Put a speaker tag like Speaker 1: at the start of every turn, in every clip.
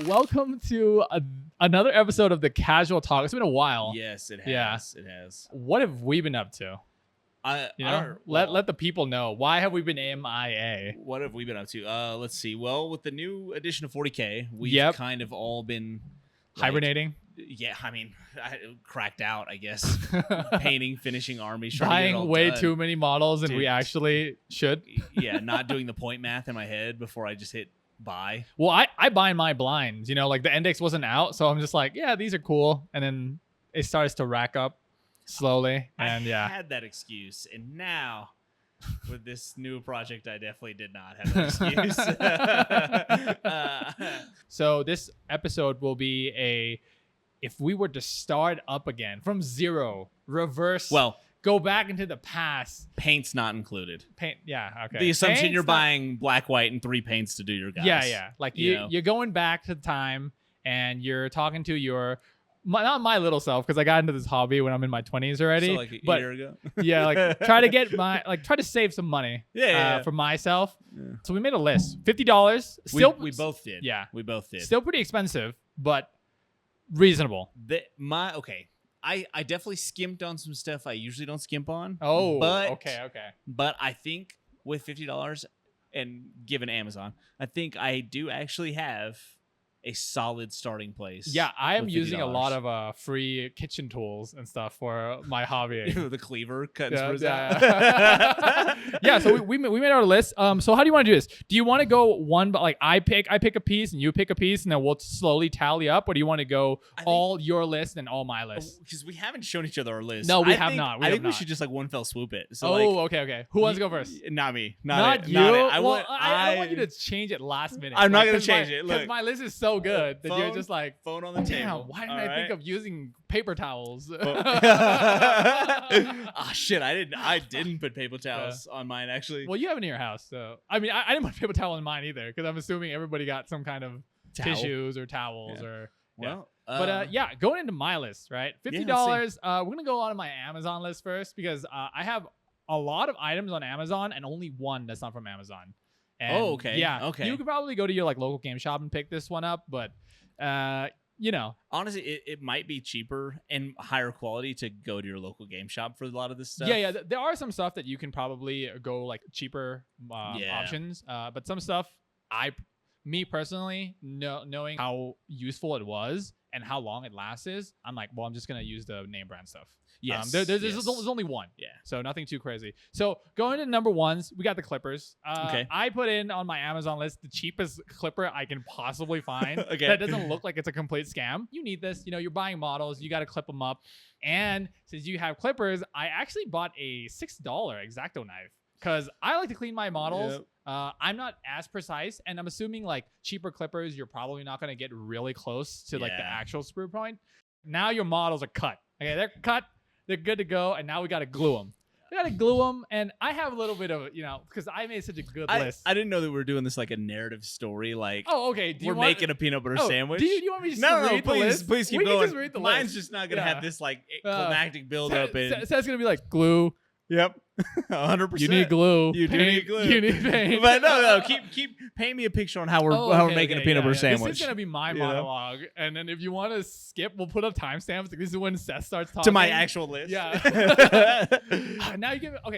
Speaker 1: Welcome to another episode of the Casual Talk. It's been a while.
Speaker 2: Yes, it has.
Speaker 1: Yeah.
Speaker 2: It has.
Speaker 1: What have we been up to? Let the people know. Why have we been MIA?
Speaker 2: What have we been up to? Let's see. Well, with the new edition of 40K, we've kind of all been
Speaker 1: hibernating.
Speaker 2: Yeah, I mean, I cracked out, I guess. Painting, finishing armies,
Speaker 1: buying way too many models than we actually should.
Speaker 2: Yeah, not doing the point math in my head before I just hit buy.
Speaker 1: Well, I buy my blinds. Like the index wasn't out, so I'm just like, yeah, these are cool, and then it starts to rack up slowly. And
Speaker 2: I had that excuse, and now with this new project, I definitely did not have that excuse.
Speaker 1: So this episode will be if we were to start up again from zero, reverse.
Speaker 2: Well,
Speaker 1: go back into the past.
Speaker 2: Paint's not included.
Speaker 1: Paint, yeah, okay.
Speaker 2: The assumption you're buying black, white, and 3 paints to do your guys.
Speaker 1: Yeah. Like you're going back to the time, and you're talking to not my little self, because I got into this hobby when I'm in my 20s already.
Speaker 2: So like a year ago.
Speaker 1: Yeah, like try to save some money. For myself. Yeah. So we made a list. $50. Still,
Speaker 2: we both did.
Speaker 1: Yeah,
Speaker 2: we both did.
Speaker 1: Still pretty expensive, but reasonable.
Speaker 2: I definitely skimped on some stuff I usually don't skimp on.
Speaker 1: Oh,
Speaker 2: but,
Speaker 1: okay.
Speaker 2: But I think with $50 and given Amazon, I think I do actually have a solid starting place.
Speaker 1: Yeah, I am using a lot of free kitchen tools and stuff for my hobby.
Speaker 2: The cleaver cutting screws out.
Speaker 1: Yeah, so we made our list. So how do you want to do this? Do you want to go one, but like I pick a piece and you pick a piece, and then we'll slowly tally up, or do you want to go all your list and all my list?
Speaker 2: Because we haven't shown each other our list.
Speaker 1: No, we have not.
Speaker 2: I think we should just like one fell swoop it. So
Speaker 1: okay. Who wants to go first?
Speaker 2: Not me.
Speaker 1: Not you.
Speaker 2: Not it.
Speaker 1: I don't want you to change it last minute.
Speaker 2: I'm not gonna change it. Look,
Speaker 1: because my list is so good that you're just like
Speaker 2: phone on the table.
Speaker 1: Why didn't I think of using paper towels?
Speaker 2: Shit! I didn't put paper towels on mine actually.
Speaker 1: Well, you have it in your house, so I mean, I didn't put paper towel in mine either, because I'm assuming everybody got some kind of tissues or towels or.
Speaker 2: Well,
Speaker 1: but going into my list, right? $50. We're gonna go on my Amazon list first, because I have a lot of items on Amazon and only one that's not from Amazon. And
Speaker 2: okay.
Speaker 1: Yeah.
Speaker 2: Okay.
Speaker 1: You could probably go to your local game shop and pick this one up, but
Speaker 2: honestly, it might be cheaper and higher quality to go to your local game shop for a lot of this stuff.
Speaker 1: Yeah. There are some stuff that you can probably go like cheaper options, but some stuff me personally, knowing how useful it was and how long it lasts, I'm like, well, I'm just gonna use the name brand stuff.
Speaker 2: Yes.
Speaker 1: There's only one.
Speaker 2: Yeah.
Speaker 1: So nothing too crazy. So going to number ones, we got the clippers.
Speaker 2: Okay.
Speaker 1: I put in on my Amazon list the cheapest clipper I can possibly find.
Speaker 2: Okay.
Speaker 1: That doesn't look like it's a complete scam. You need this. You're buying models. You got to clip them up. And since you have clippers, I actually bought a $6 X-Acto knife, because I like to clean my models. Yep. I'm not as precise, and I'm assuming like cheaper clippers, you're probably not going to get really close to like the actual sprue point. Now your models are cut. Okay, they're cut. They're good to go, and now we got to glue them. And I have a little bit of, because I made such a good list.
Speaker 2: I didn't know that we were doing this like a narrative story. Like,
Speaker 1: okay.
Speaker 2: We're making a peanut butter sandwich.
Speaker 1: Do you want me to just read the list?
Speaker 2: Please keep
Speaker 1: we
Speaker 2: going.
Speaker 1: Can just read the
Speaker 2: Mine's
Speaker 1: list.
Speaker 2: just not going to have this like climactic build up.
Speaker 1: Seth's going to be like glue.
Speaker 2: Yep. 100%.
Speaker 1: You need glue.
Speaker 2: You do need glue.
Speaker 1: You need paint.
Speaker 2: But no. Keep paint me a picture on how we're making a peanut butter sandwich.
Speaker 1: This is gonna be my monologue, and then if you want to skip, we'll put up timestamps. This is when Seth starts talking
Speaker 2: to my actual list.
Speaker 1: Yeah.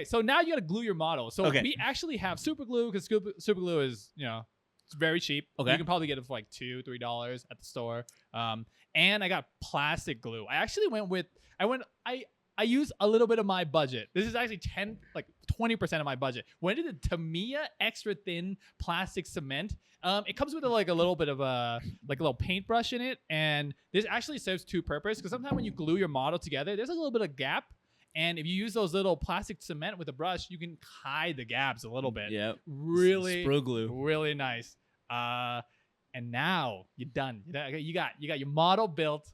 Speaker 1: So now you gotta glue your model. So we actually have super glue, because super glue is it's very cheap.
Speaker 2: Okay.
Speaker 1: You can probably get it for like $2-3 at the store. And I got plastic glue. I actually I use a little bit of my budget. This is actually 20% of my budget. Went to the Tamiya extra thin plastic cement. It comes with a little bit of a little paintbrush in it, and this actually serves two purposes, because sometimes when you glue your model together, there's a little bit of gap, and if you use those little plastic cement with a brush, you can hide the gaps a little bit.
Speaker 2: Yeah,
Speaker 1: really
Speaker 2: sprue glue,
Speaker 1: really nice. And now you're done. You got your model built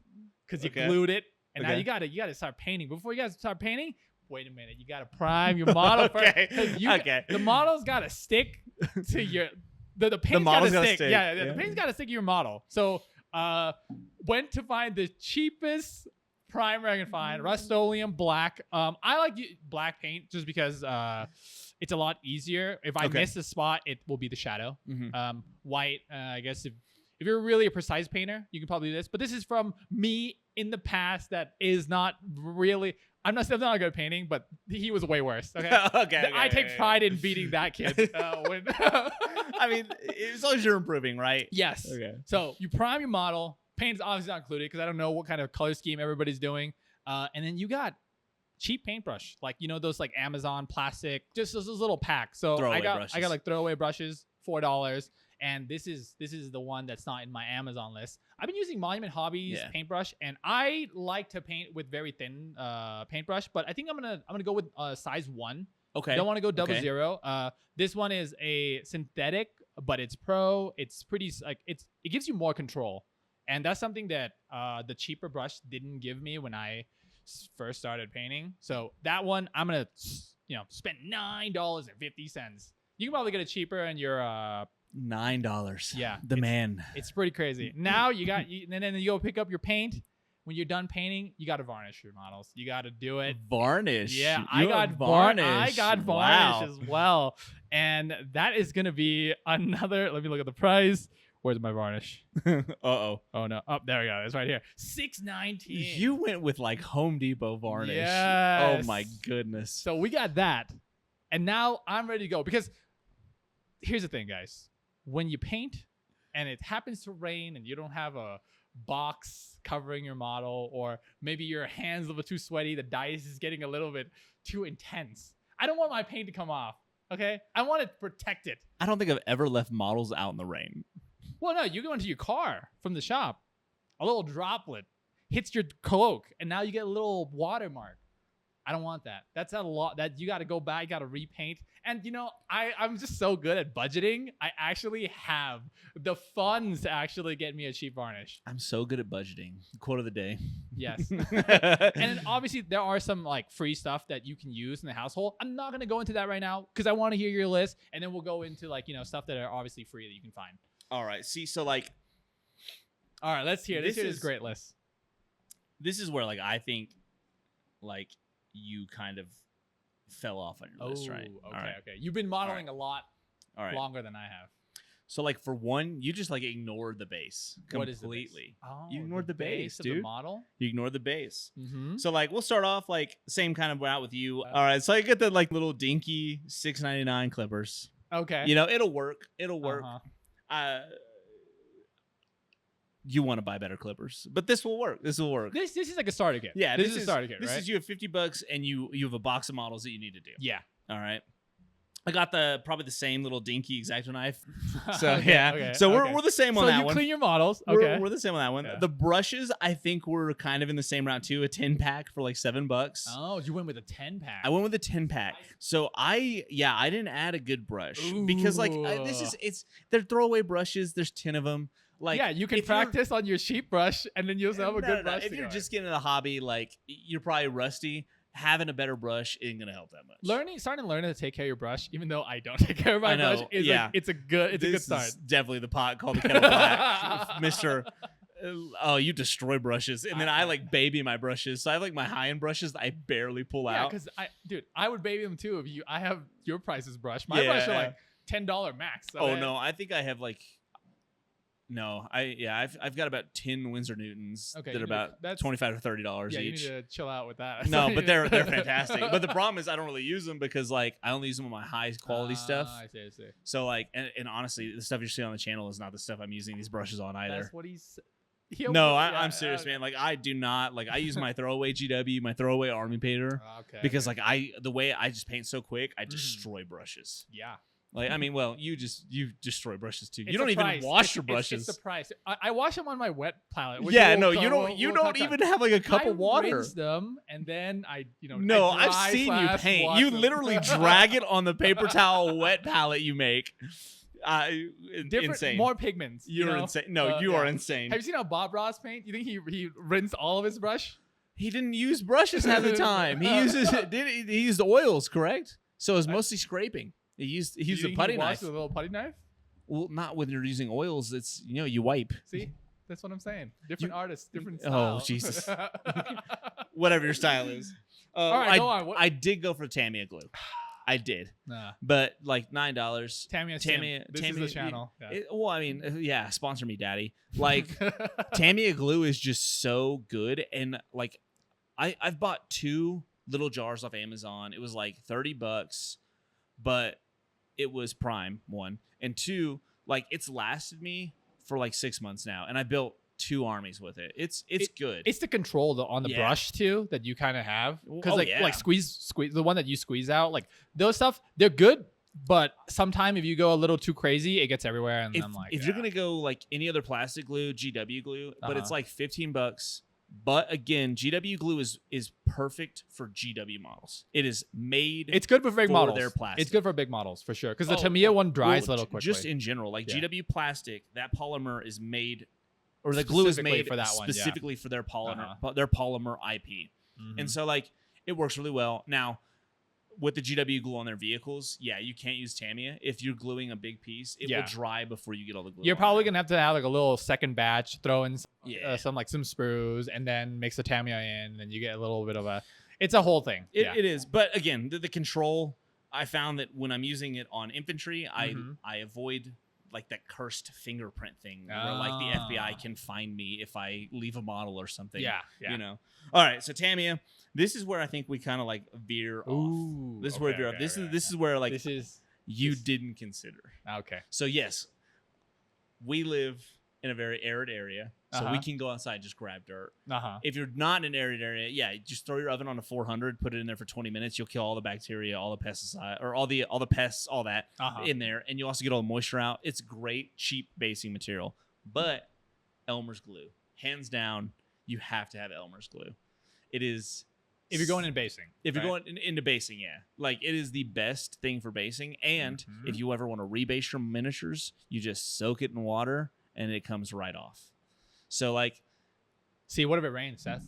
Speaker 1: because you glued it. And now you gotta start painting. Before you guys start painting, wait a minute. You gotta prime your model first. The model's gotta stick to your the paint's gotta stick. Yeah, the paint's gotta stick to your model. So went to find the cheapest primer I can find, Rust-Oleum black. I like black paint just because it's a lot easier. If I miss a spot, it will be the shadow.
Speaker 2: Mm-hmm.
Speaker 1: White, I guess if if you're really a precise painter, you can probably do this. But this is from me in the past that is not really. I'm not a good at painting, but he was way worse. Okay. I take pride in beating that kid.
Speaker 2: I mean, as long as you're improving, right?
Speaker 1: Yes.
Speaker 2: Okay.
Speaker 1: So you prime your model. Paint is obviously not included because I don't know what kind of color scheme everybody's doing. And then you got cheap paintbrush, like those like Amazon plastic, just those little packs. So I got like throwaway brushes, $4. And this is the one that's not in my Amazon list. I've been using Monument Hobbies paintbrush, and I like to paint with very thin paintbrush, but I think I'm gonna go with size 1.
Speaker 2: Okay.
Speaker 1: I don't want to go double zero. This one is a synthetic, but it's pro. It's pretty like it gives you more control, and that's something that the cheaper brush didn't give me when I first started painting. So that one I'm gonna spend $9.50. You can probably get it cheaper, and you're
Speaker 2: $9.
Speaker 1: Yeah,
Speaker 2: man.
Speaker 1: It's pretty crazy. Now and then you go pick up your paint. When you're done painting, you got to varnish your models. You got to do it.
Speaker 2: Varnish.
Speaker 1: Yeah, I got varnish as well, and that is gonna be another. Let me look at the price. Where's my varnish?
Speaker 2: Oh
Speaker 1: no. Oh, there we go. It's right here. $6.19.
Speaker 2: You went with like Home Depot varnish.
Speaker 1: Yes.
Speaker 2: Oh my goodness.
Speaker 1: So we got that, and now I'm ready to go because here's the thing, guys. When you paint and it happens to rain and you don't have a box covering your model, or maybe your hands a little bit too sweaty, the dice is getting a little bit too intense. I don't want my paint to come off. Okay, I want to protect it.
Speaker 2: I don't think I've ever left models out in the rain.
Speaker 1: Well, no, you go into your car from the shop, a little droplet hits your cloak, and now you get a little watermark. I don't want that. That's a lot. That you got to go back, you got to repaint. And I'm just so good at budgeting. I actually have the funds to actually get me a cheap varnish.
Speaker 2: I'm so good at budgeting. Quote of the day.
Speaker 1: Yes. And then obviously there are some like free stuff that you can use in the household. I'm not gonna go into that right now because I want to hear your list, and then we'll go into like stuff that are obviously free that you can find.
Speaker 2: All right. See, so like,
Speaker 1: all right, let's hear this great list.
Speaker 2: This is where like I think like you kind of fell off on your list, right?
Speaker 1: Okay. You've been modeling a lot longer than I have.
Speaker 2: So like for one, you just like ignored the base completely.
Speaker 1: What is the base? Oh,
Speaker 2: you ignored the base,
Speaker 1: of
Speaker 2: dude.
Speaker 1: The model?
Speaker 2: You ignored the base.
Speaker 1: Mm-hmm.
Speaker 2: So like we'll start off like same kind of route with you. All right, so I get the like little dinky $6.99 clippers.
Speaker 1: Okay.
Speaker 2: It'll work. It'll work. You want to buy better clippers, but this will work. This will work.
Speaker 1: This is like a starter kit.
Speaker 2: Yeah,
Speaker 1: this is a starter kit.
Speaker 2: This
Speaker 1: right?
Speaker 2: is you have $50 and you have a box of models that you need to do.
Speaker 1: Yeah.
Speaker 2: All right. I got probably the same little dinky X-Acto knife. So yeah. So we're the same on that one.
Speaker 1: So you clean your models. Okay.
Speaker 2: We're the same on that one. Yeah. The brushes, I think we're kind of in the same route too. A 10-pack for like $7.
Speaker 1: Oh, you went with a 10-pack.
Speaker 2: I went with a 10-pack. So I didn't add a good brush because like they're throwaway brushes. There's 10 of them. Like,
Speaker 1: yeah, you can practice on your cheap brush, and then you'll have a good brush.
Speaker 2: If you're just getting into the hobby, like you're probably rusty. Having a better brush isn't gonna help that much. Starting to learn how to take care of your brush, even though I don't take care of my brush, it's a good start. Is definitely the pot called the kettle black, Mister. Oh, you destroy brushes, and then I like baby my brushes. So I have like my high-end brushes that I barely pull out.
Speaker 1: Yeah, because I would baby them too. If I have your price's brush, my brush are like $10 max.
Speaker 2: So no, I think I have like. No, I've got about 10 Winsor Newtons that are about $25 to $30 each.
Speaker 1: Yeah, you need to chill out with that.
Speaker 2: No, but they're fantastic. But the problem is I don't really use them because like I only use them on my high quality stuff.
Speaker 1: I see.
Speaker 2: So like, and honestly, the stuff you're seeing on the channel is not the stuff I'm using these brushes on either.
Speaker 1: That's what he's.
Speaker 2: No, I'm serious, man. Like I do not like. I use my throwaway GW, my throwaway Army painter, because like the way I just paint so quick, I destroy brushes.
Speaker 1: Yeah.
Speaker 2: Like I mean, well, you destroy brushes too. You don't even wash your brushes.
Speaker 1: It's the price. I wash them on my wet palette.
Speaker 2: Yeah, no, you don't. You don't even have like a cup of water.
Speaker 1: I rinse them and then I.
Speaker 2: No, I've seen you paint. You literally drag it on the paper towel wet palette you make. Insane.
Speaker 1: More pigments.
Speaker 2: You're insane. No, you are insane.
Speaker 1: Have you seen how Bob Ross paint? You think he rinsed all of his brush?
Speaker 2: He didn't use brushes half the time. He used oils, correct? So it's mostly scraping. He used a putty knife.
Speaker 1: With a little putty knife?
Speaker 2: Well, not when you're using oils. It's you wipe.
Speaker 1: See, that's what I'm saying. Different artists, different style.
Speaker 2: Oh Jesus! Whatever your style is.
Speaker 1: All right, go on.
Speaker 2: I did go for Tamiya glue. I did.
Speaker 1: Nah.
Speaker 2: But like $9.
Speaker 1: Tamiya, this is the channel.
Speaker 2: Well, I mean, yeah, sponsor me, daddy. Like Tamiya glue is just so good, and like I've bought 2 little jars off Amazon. It was like $30, but it was prime, 1, and 2, like it's lasted me for like 6 months now, and I built 2 armies with it. It's good.
Speaker 1: It's the control on the brush too that you kind of have, because like squeeze the one that you squeeze out, like those stuff, they're good, but sometimes if you go a little too crazy, it gets everywhere. And I'm like,
Speaker 2: if you're gonna go like any other plastic glue, GW glue, but it's like $15. But again, GW glue is perfect for GW models. It is made.
Speaker 1: It's good for big models.
Speaker 2: Their plastic.
Speaker 1: It's good for big models for sure, because the Tamiya one dries a little quickly.
Speaker 2: Just in general, like GW plastic, that polymer is made, or the glue is made
Speaker 1: for that
Speaker 2: specifically for their polymer IP. And so like it works really well. Now with the GW glue on their vehicles, you can't use Tamiya. If you're gluing a big piece, it will dry before you get all the glue.
Speaker 1: You're probably gonna have to have like a little second batch, throw in some sprues, and then mix the Tamiya in, and you get a little bit of a. It's a whole thing.
Speaker 2: It is, but again, the control. I found that when I'm using it on infantry, I avoid like that cursed fingerprint thing where like the FBI can find me if I leave a model or something. Yeah. You know. All right, so Tamiya. This is where I think we kind of like veer off. This is where we veer off. This is where like you didn't consider.
Speaker 1: Okay.
Speaker 2: So yes, we live in a very arid area, so we can go outside and just grab dirt. If you're not in an arid area, just throw your oven on a 400, put it in there for 20 minutes. You'll kill all the bacteria, all the pesticide, or all the pests, all that in there, and you also get all the moisture out. It's great, cheap basing material. But Elmer's glue, hands down, you have to have Elmer's glue. It is.
Speaker 1: If you're going into basing.
Speaker 2: If you're going into basing, like it is the best thing for basing. And if you ever want to rebase your miniatures, you just soak it in water and it comes right off. So like,
Speaker 1: see, what if it rains, Seth?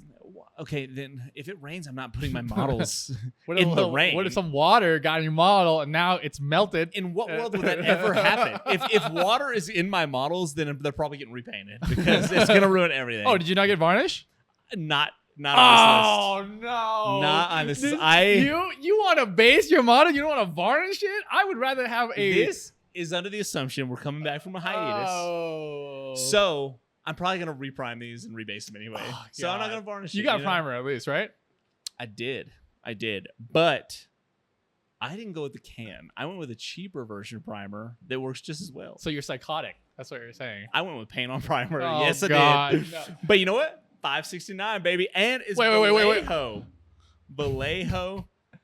Speaker 2: Okay, then if it rains, I'm not putting my models in the rain.
Speaker 1: What if some water got in your model and now it's melted?
Speaker 2: In what world would that ever happen? If water is in my models, then they're probably getting repainted because it's gonna ruin everything.
Speaker 1: Oh, did you not get varnish?
Speaker 2: Not on this list.
Speaker 1: Oh no!
Speaker 2: Not on this.
Speaker 1: You want to base your model? You don't want to varnish it? I would rather have a.
Speaker 2: This is under the assumption we're coming back from a hiatus. So I'm probably gonna reprime these and rebase them anyway. So I'm not gonna varnish.
Speaker 1: You got primer at least, right?
Speaker 2: I did, but I didn't go with the can. I went with a cheaper version primer that works just as well.
Speaker 1: So you're psychotic. That's what you're saying.
Speaker 2: I went with paint on primer.
Speaker 1: Oh,
Speaker 2: yes, I did. No. But you know what? $569, baby, and it's Vallejo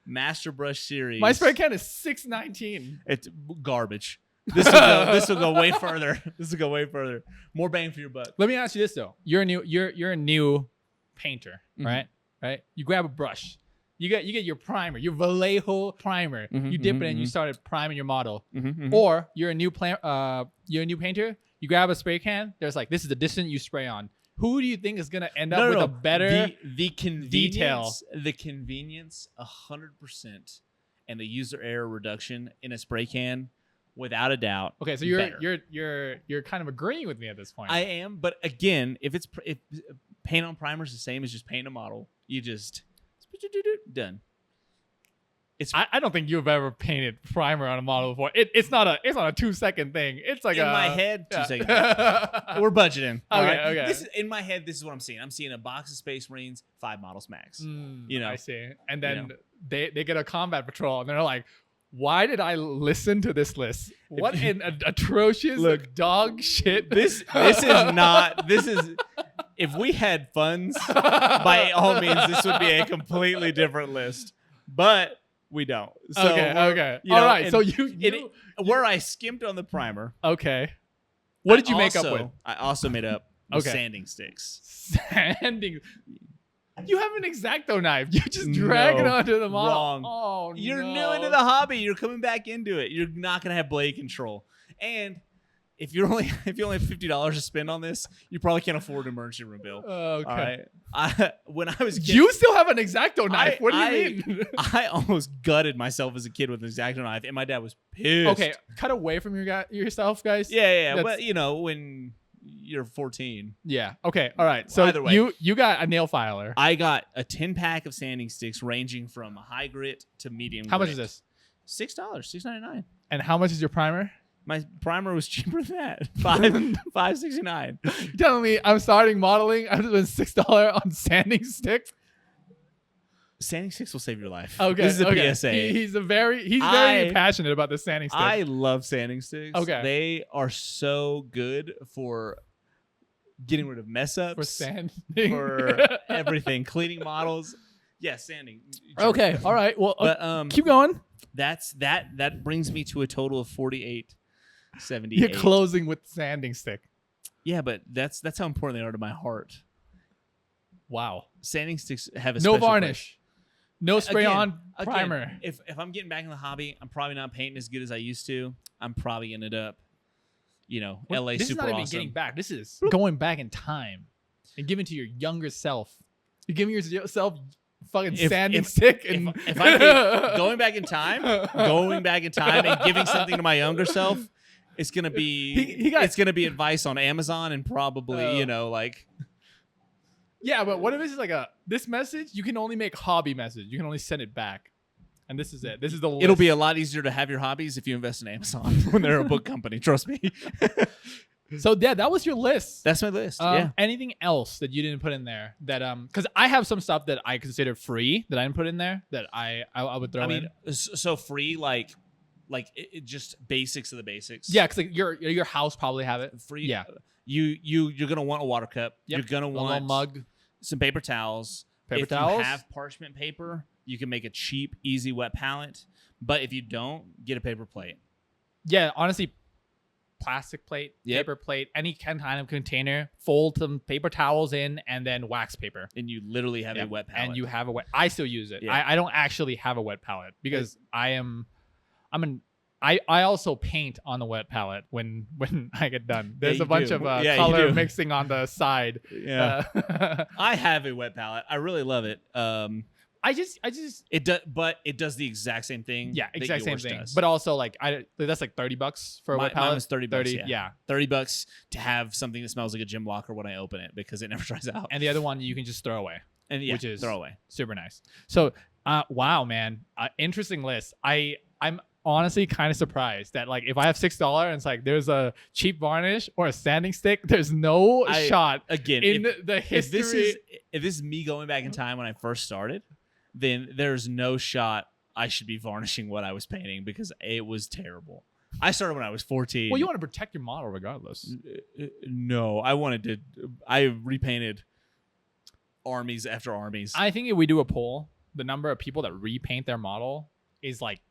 Speaker 2: Master Brush Series.
Speaker 1: My spray can is $619.
Speaker 2: It's garbage. This will go way further. This will go way further. More bang for your buck.
Speaker 1: Let me ask you this though: you're a new painter, right? Right? You grab a brush. You get your primer, your Vallejo primer. You dip it in, you started priming your model. Or you're a new painter. You grab a spray can. There's like, this is the distance you spray on. Who do you think is going to end up with a better
Speaker 2: the
Speaker 1: detail?
Speaker 2: The convenience, 100%, and the user error reduction in a spray can, without a doubt.
Speaker 1: Okay, so you're kind of agreeing with me at this point.
Speaker 2: I am, but again, if paint on primer is the same as just paint a model, you just done.
Speaker 1: I don't think you've ever painted primer on a model before. It's not a 2-second thing. It's like
Speaker 2: in my head, 2 seconds. We're budgeting. Okay. This is in my head. This is what I'm seeing. I'm seeing a box of Space Marines, 5 models max.
Speaker 1: I see. And then they get a combat patrol, and they're like, "Why did I listen to this list? What an atrocious dog shit!"
Speaker 2: This is not. This is. If we had funds, by all means, this would be a completely different list. But we don't. So
Speaker 1: okay. All right. So
Speaker 2: where I skimped on the primer.
Speaker 1: Okay. What did you make up with?
Speaker 2: I also made up with sanding sticks.
Speaker 1: Sanding. You have an X-Acto knife. You just drag it onto the model.
Speaker 2: Wrong.
Speaker 1: Oh,
Speaker 2: You're new into the hobby. You're coming back into it. You're not gonna have blade control. And if you only have $50 to spend on this, you probably can't afford an emergency room bill.
Speaker 1: Okay.
Speaker 2: When I was a kid,
Speaker 1: you still have an X-Acto knife. What do you mean?
Speaker 2: I almost gutted myself as a kid with an X-Acto knife, and my dad was pissed.
Speaker 1: Okay, cut away from yourself, guys.
Speaker 2: Yeah. But when you're 14.
Speaker 1: Yeah. Okay. All right. So
Speaker 2: either way,
Speaker 1: you got a nail filer.
Speaker 2: I got a 10-pack of sanding sticks ranging from high grit to medium.
Speaker 1: How much is this?
Speaker 2: $6.99.
Speaker 1: And how much is your primer?
Speaker 2: My primer was cheaper than that. $5.69.
Speaker 1: You're telling me I'm starting modeling. I'm spending $6 on sanding sticks.
Speaker 2: Sanding sticks will save your life.
Speaker 1: Okay,
Speaker 2: this is a PSA.
Speaker 1: He's very passionate about the sanding sticks.
Speaker 2: I love sanding sticks.
Speaker 1: Okay,
Speaker 2: they are so good for getting rid of mess ups,
Speaker 1: for sanding,
Speaker 2: for everything, cleaning models. Yeah, sanding.
Speaker 1: Okay, all right. Well,
Speaker 2: but
Speaker 1: keep going.
Speaker 2: That brings me to a total of 48.78.
Speaker 1: You're closing with sanding stick.
Speaker 2: Yeah, but that's how important they are to my heart.
Speaker 1: Wow.
Speaker 2: Sanding sticks have a
Speaker 1: no
Speaker 2: special
Speaker 1: varnish.
Speaker 2: Place.
Speaker 1: No spray on primer.
Speaker 2: If I'm getting back in the hobby, I'm probably not painting as good as I used to. I'm probably ended up, LA
Speaker 1: this
Speaker 2: super
Speaker 1: is not
Speaker 2: awesome.
Speaker 1: even getting back. This is going back in time and giving to your younger self. You're giving yourself fucking sanding stick. And
Speaker 2: if I going back in time and giving something to my younger self, it's gonna be it's gonna be advice on Amazon and probably
Speaker 1: Yeah, but what if it's like this message? You can only make hobby message. You can only send it back, and this is it. This is the list.
Speaker 2: It'll be a lot easier to have your hobbies if you invest in Amazon when they're a book company. Trust me.
Speaker 1: So yeah, that was your list.
Speaker 2: That's my list.
Speaker 1: Anything else that you didn't put in there that because I have some stuff that I consider free that I didn't put in there that I would throw in.
Speaker 2: So free like it just basics of the basics.
Speaker 1: Yeah, because like your house probably have it
Speaker 2: free.
Speaker 1: Yeah.
Speaker 2: You're gonna want a water cup.
Speaker 1: Yep.
Speaker 2: You're gonna want
Speaker 1: a little mug,
Speaker 2: some paper towels. If you have parchment paper, you can make a cheap, easy wet palette. But if you don't, get a paper plate.
Speaker 1: Yeah, honestly, plastic plate, paper plate, any kind of container. Fold some paper towels in, and then wax paper.
Speaker 2: And you literally have a wet palette.
Speaker 1: And you have a wet. I still use it. I don't actually have a wet palette because I also paint on the wet palette when I get done. There's a bunch of color mixing on the side.
Speaker 2: Yeah, I have a wet palette. I really love it.
Speaker 1: It
Speaker 2: does, but it does the exact same thing.
Speaker 1: Yeah, exact same thing.
Speaker 2: Does.
Speaker 1: But also that's like $30 for a wet palette.
Speaker 2: Mine was $30. Yeah, $30 to have something that smells like a gym locker when I open it because it never dries out.
Speaker 1: And the other one you can just throw away.
Speaker 2: And
Speaker 1: which is
Speaker 2: throw away.
Speaker 1: Super nice. So, wow, man, interesting list. I'm honestly kind of surprised that like if I have $6 and it's like there's a cheap varnish or a sanding stick, there's no shot
Speaker 2: again
Speaker 1: in the history.
Speaker 2: If this is me going back in time when I first started, then there's no shot I should be varnishing what I was painting because it was terrible. I started when I was 14.
Speaker 1: Well, you want to protect your model regardless.
Speaker 2: No, I repainted armies after armies.
Speaker 1: I think if we do a poll, the number of people that repaint their model is like,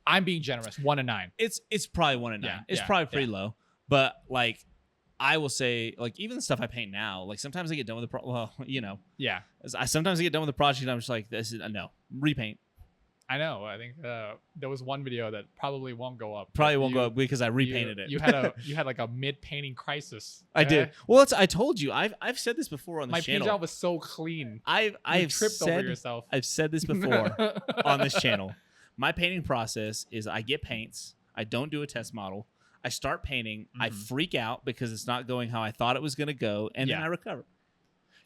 Speaker 1: I'm being generous, 1 in 9.
Speaker 2: It's probably 1 in 9. It's probably pretty low. But like I will say, like even the stuff I paint now, like sometimes I get done with sometimes I get done with the project and I'm just like, this is no repaint.
Speaker 1: I know. I think there was one video that probably won't go up.
Speaker 2: Probably won't go up because I repainted it.
Speaker 1: You had like a mid-painting crisis.
Speaker 2: I did. Well, I told you. I've said this before on this channel.
Speaker 1: My page job was so clean.
Speaker 2: I've tripped over yourself. I've said this before on this channel. My painting process is I get paints. I don't do a test model. I start painting. Mm-hmm. I freak out because it's not going how I thought it was going to go, and then I recover.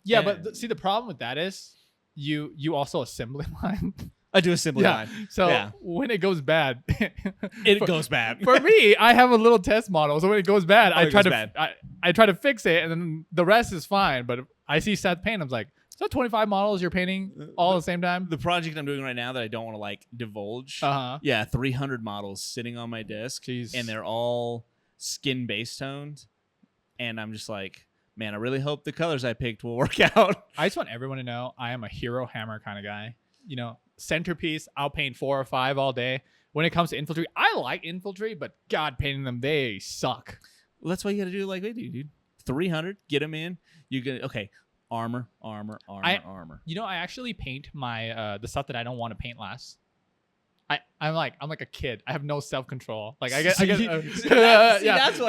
Speaker 1: Yeah, but see, the problem with that is you also assembly line.
Speaker 2: I do assembly line.
Speaker 1: So when it goes bad,
Speaker 2: it goes bad.
Speaker 1: For me, I have a little test model. So when it goes bad, I try to fix it, and then the rest is fine. But if I see Seth paint, I'm like, is that 25 models you're painting all at the same time?
Speaker 2: The project I'm doing right now that I don't want to like divulge. 300 models sitting on my desk.
Speaker 1: Jeez.
Speaker 2: And they're all skin base toned. And I'm just like, man, I really hope the colors I picked will work out.
Speaker 1: I just want everyone to know I am a hero hammer kind of guy. Centerpiece, I'll paint 4 or 5 all day. When it comes to infantry, I like infantry, but God, painting them, they suck.
Speaker 2: Well, that's why you got to do like we do, dude. 300, get them in. You get armor.
Speaker 1: I actually paint my the stuff that I don't want to paint last. I'm like a kid. I have no self-control. Like that's why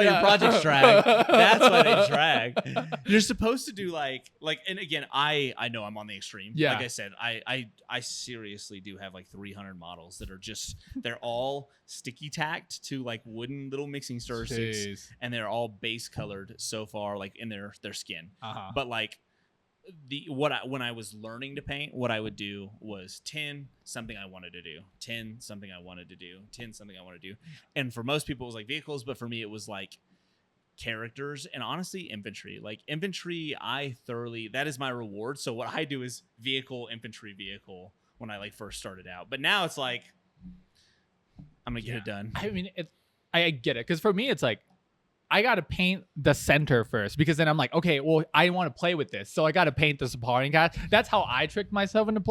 Speaker 2: your projects drag. That's why they drag. You're supposed to do like and again, I know I'm on the extreme.
Speaker 1: Yeah.
Speaker 2: Like I said, I seriously do have like 300 models that are they're all sticky tacked to like wooden little mixing stir sticks, and they're all base colored so far, like in their skin.
Speaker 1: Uh-huh.
Speaker 2: But like when I was learning to paint, what I would do was 10 something I wanted to do, 10 something I wanted to do, 10 something I wanted to do. And for most people it was like vehicles, but for me it was like characters and honestly infantry. Like infantry, that is my reward. So what I do is infantry vehicle when I like first started out. But now it's like I'm gonna get it done.
Speaker 1: I mean, I get it, because for me it's like I got to paint the center first, because then I'm like, okay, well, I want to play with this. So I got to paint the supporting guy. That's how I tricked myself into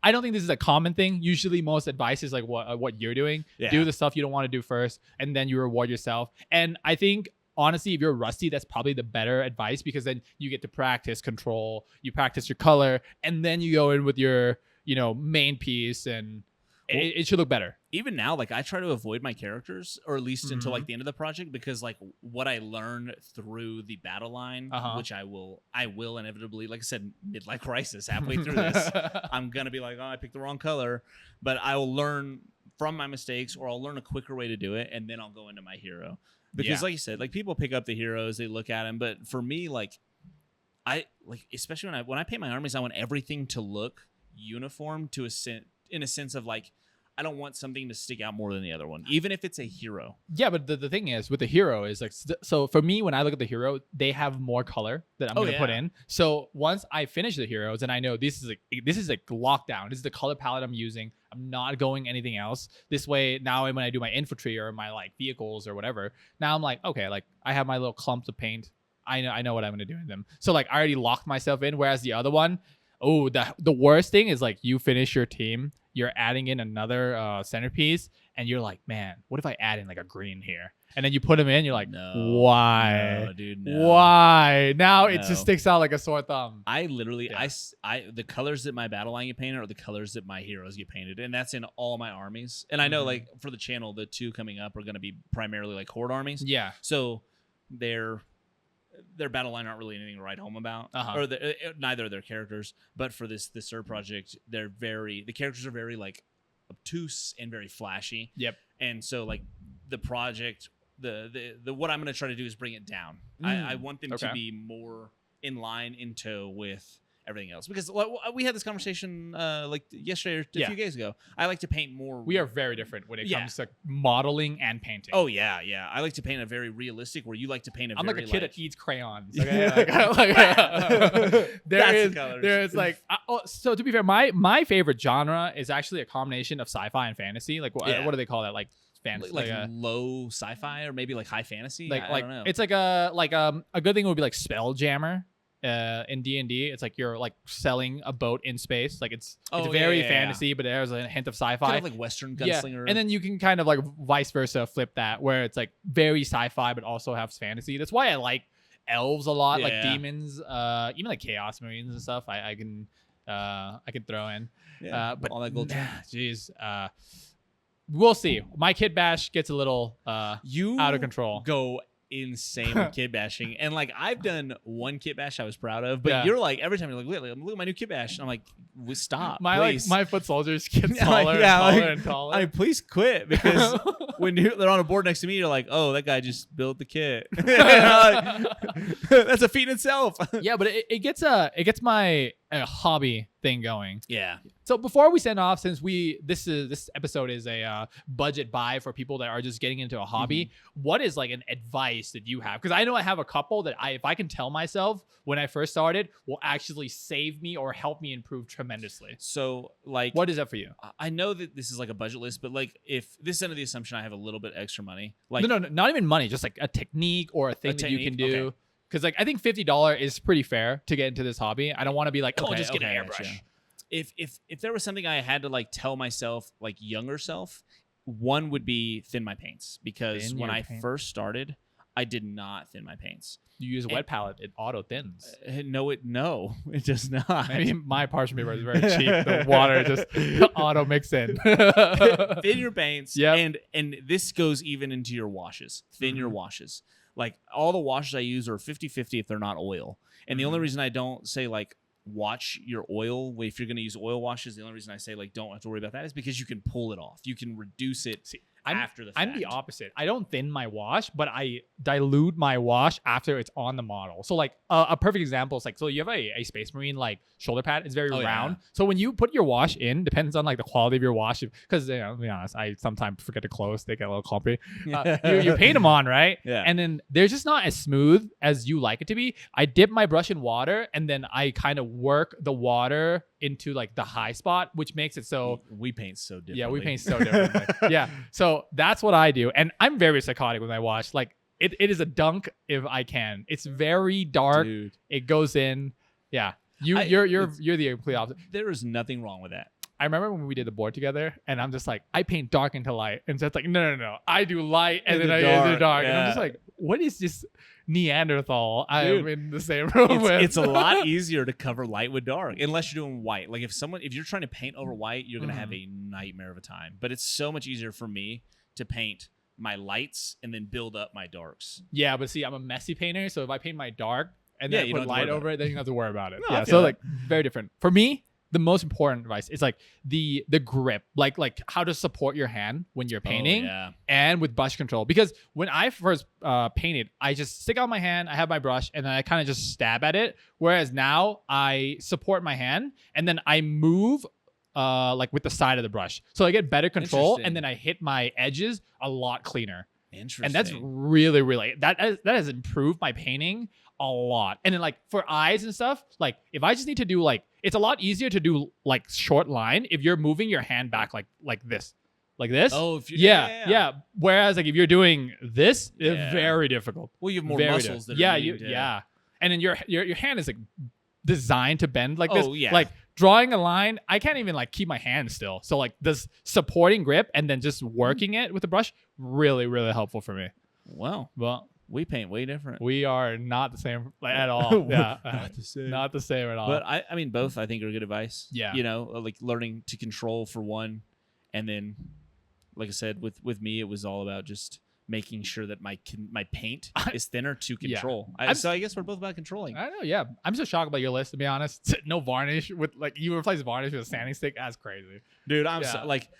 Speaker 1: I don't think this is a common thing. Usually most advice is like what you're doing. Yeah. Do the stuff you don't want to do first, and then you reward yourself. And I think, honestly, if you're rusty, that's probably the better advice, because then you get to practice control, you practice your color, and then you go in with your, main piece, and it should look better.
Speaker 2: Even now, like I try to avoid my characters, or at least until like the end of the project, because like what I learned through the battle line, which I will inevitably, like I said, midlife crisis halfway through this, I'm gonna be like, oh, I picked the wrong color, but I will learn from my mistakes, or I'll learn a quicker way to do it, and then I'll go into my hero. Because like you said, like people pick up the heroes, they look at them, but for me, like especially when I paint my armies, I want everything to look uniform in a sense of like, I don't want something to stick out more than the other one, even if it's a hero.
Speaker 1: Yeah, but the thing is with the hero is like, so for me, when I look at the hero, they have more color that I'm going to put in. So once I finish the heroes and I know this is like lockdown, this is the color palette I'm using, I'm not going anything else. This way, now when I do my infantry or my like vehicles or whatever, now I'm like, okay, like I have my little clumps of paint. I know what I'm going to do in them. So like I already locked myself in. Whereas the other one, the worst thing is like you finish your team, you're adding in another centerpiece, and you're like, man, what if I add in like a green here? And then you put them in, you're like, why?
Speaker 2: No, dude, no.
Speaker 1: Why? Now it just sticks out like a sore thumb.
Speaker 2: I literally, the colors that my battle line get painted are the colors that my heroes get painted, and that's in all my armies. And I know, like for the channel, the two coming up are going to be primarily like horde armies. Yeah. So their battle line aren't really anything to write home about, or neither of their characters. But for this third project, the characters are very like obtuse and very flashy. Yep. And so like the project, the what I'm going to try to do is bring it down. I want them to be more in line with everything else, because we had this conversation like yesterday or a few days ago. I like to paint more.
Speaker 1: We are very different when it comes to modeling and painting.
Speaker 2: Oh yeah. I like to paint a very realistic, where you like to paint a
Speaker 1: I'm
Speaker 2: very
Speaker 1: like a kid that eats crayons. Okay? There's like so to be fair, my favorite genre is actually a combination of sci-fi and fantasy. Like what do they call that? Like fantasy,
Speaker 2: like low sci-fi, or maybe like high fantasy. I don't know.
Speaker 1: It's like a good thing would be like Spelljammer. In D&D, it's like you're like selling a boat in space. Like it's very fantasy, but there's a hint of sci-fi.
Speaker 2: Kind of like Western gunslinger.
Speaker 1: And then you can kind of like vice versa flip that, where it's like very sci-fi but also has fantasy. That's why I like elves a lot, like demons, even like chaos marines and stuff. I can throw in. But all that gold. Jeez. We'll see. My kid bash gets a little out of control.
Speaker 2: Go insane with kit bashing, and like I've done one kit bash I was proud of, but you're like every time you're like, look at my new kit bash, and I'm like, stop, please.
Speaker 1: My foot soldiers get taller and taller.
Speaker 2: I mean, please quit, because when they're on a board next to me, you're like, oh, that guy just built the kit. That's a feat in itself.
Speaker 1: Yeah, but it gets my hobby thing going.
Speaker 2: Yeah.
Speaker 1: So before we send off, since this episode is a budget buy for people that are just getting into a hobby, what is like an advice that you have? Because I know I have a couple that if I can tell myself when I first started, will actually save me or help me improve tremendously.
Speaker 2: So like,
Speaker 1: what is that for you?
Speaker 2: I know that this is like a budget list, but like if this is under the assumption I have a little bit extra money, like
Speaker 1: no, not even money, just like a technique or a thing that you can do. Okay. Because like I think $50 is pretty fair to get into this hobby. I don't want to be like, just get an airbrush.
Speaker 2: If there was something I had to like tell myself, like younger self, one would be thin my paints, because when I first started, I did not thin my paints.
Speaker 1: You use a wet palette, it auto thins.
Speaker 2: No, it does not.
Speaker 1: I mean, my parchment paper is very cheap. The water just auto mix in.
Speaker 2: Thin your paints, and this goes even into your washes. Thin your washes. Like all the washes I use are 50-50 if they're not oil. And the only reason I don't say like watch your oil if you're going to use oil washes, the only reason I say like don't have to worry about that is because you can pull it off. You can reduce it after the fact.
Speaker 1: I'm the opposite. I don't thin my wash, but I dilute my wash after it's on the model. So like a perfect example is like, so you have a Space Marine like shoulder pad. It's very round. Yeah. So when you put your wash in, depends on like the quality of your wash. Because to be honest, I sometimes forget to close. They get a little clumpy. You paint them on, right?
Speaker 2: Yeah.
Speaker 1: And then they're just not as smooth as you like it to be. I dip my brush in water and then I kind of work the water into like the high spot, which makes it so
Speaker 2: we paint so differently.
Speaker 1: Yeah, we paint so differently. Yeah. So that's what I do. And I'm very psychotic when I wash. Like it is a dunk if I can. It's very dark.
Speaker 2: Dude.
Speaker 1: It goes in. Yeah. You're the complete opposite.
Speaker 2: There is nothing wrong with that.
Speaker 1: I remember when we did the board together and I'm just like, I paint dark into light. And so it's like, no. I do light and then I do dark. Yeah. And I'm just like, what is this Neanderthal I am in the same room with?
Speaker 2: It's a lot easier to cover light with dark unless you're doing white. Like if you're trying to paint over white, you're going to have a nightmare of a time. But it's so much easier for me to paint my lights and then build up my darks.
Speaker 1: Yeah, but see, I'm a messy painter. So if I paint my dark and then I put light over it, then you don't have to worry about it.
Speaker 2: No,
Speaker 1: yeah, so like very different. For me, the most important advice is like the grip, like how to support your hand when you're painting and with brush control. Because when I first painted, I just stick out my hand, I have my brush, and then I kind of just stab at it. Whereas now I support my hand and then I move like with the side of the brush. So I get better control and then I hit my edges a lot cleaner.
Speaker 2: Interesting.
Speaker 1: And that's really, really, that has improved my painting a lot. And then like for eyes and stuff, like if I just need to do like, it's a lot easier to do like short line if you're moving your hand back like this.
Speaker 2: Oh, if
Speaker 1: yeah. Whereas like if you're doing this, it's very difficult.
Speaker 2: Well, you have more muscles than
Speaker 1: and then your hand is like designed to bend like this.
Speaker 2: Oh, yeah.
Speaker 1: Like drawing a line, I can't even like keep my hand still. So like this supporting grip and then just working it with the brush, really, really helpful for me.
Speaker 2: Wow.
Speaker 1: Well,
Speaker 2: we paint way different.
Speaker 1: We are not the same at all. Yeah, not the same at all.
Speaker 2: But I mean, both I think are good advice.
Speaker 1: Yeah,
Speaker 2: like learning to control for one, and then, like I said, with me, it was all about just making sure that my paint is thinner to control. So I guess we're both about controlling.
Speaker 1: I know. Yeah, I'm so shocked about your list, to be honest. No varnish with like you replace varnish with a sanding stick. That's crazy,
Speaker 2: dude. I'm so like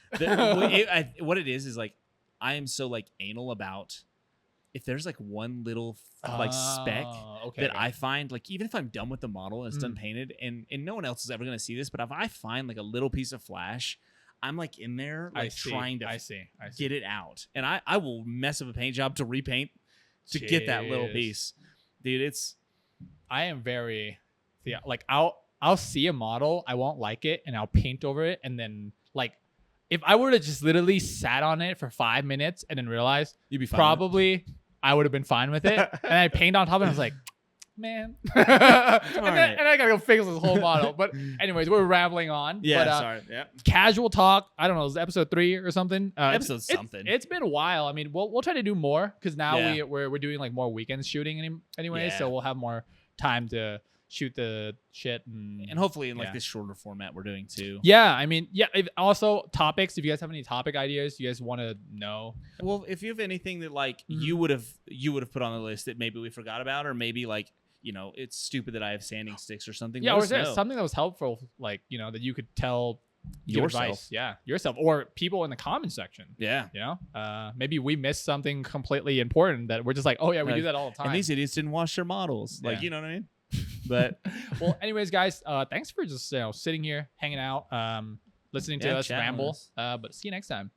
Speaker 2: what it is like I am so like anal about. If there's like one little like speck that I find, like even if I'm done with the model and it's done painted and no one else is ever going to see this, but if I find like a little piece of flash, I'm like in there like trying to get it out. And I will mess up a paint job to repaint to get that little piece. Dude,
Speaker 1: I am very, like I'll see a model, I won't like it and I'll paint over it. And then like, if I were to just literally sat on it for 5 minutes and then realize
Speaker 2: you'd be fine
Speaker 1: probably I would have been fine with it. And I paint on top of it. I was like, man. and I gotta go fix this whole model. But anyways, we're rambling on.
Speaker 2: Yeah,
Speaker 1: but,
Speaker 2: sorry. Yeah.
Speaker 1: Casual talk. I don't know. Is episode 3 or something?
Speaker 2: It's
Speaker 1: been a while. I mean, we'll try to do more because now we're doing like more weekends shooting anyway. So we'll have more time to shoot the shit and
Speaker 2: hopefully in like this shorter format we're doing too.
Speaker 1: Yeah, I mean, also topics. If you guys have any topic ideas you guys want to know,
Speaker 2: well, if you have anything that like you would have put on the list that maybe we forgot about, or maybe like it's stupid that I have sanding sticks or something.
Speaker 1: Yeah, or something that was helpful, like that you could tell yourself. Yourself or people in the comment section.
Speaker 2: Yeah,
Speaker 1: maybe we missed something completely important that we're just like, oh yeah, we do that all the time.
Speaker 2: And these idiots didn't wash their models. Like, you know what I mean? But
Speaker 1: well, anyways, guys, thanks for just sitting here, hanging out, listening to us ramble. But see you next time.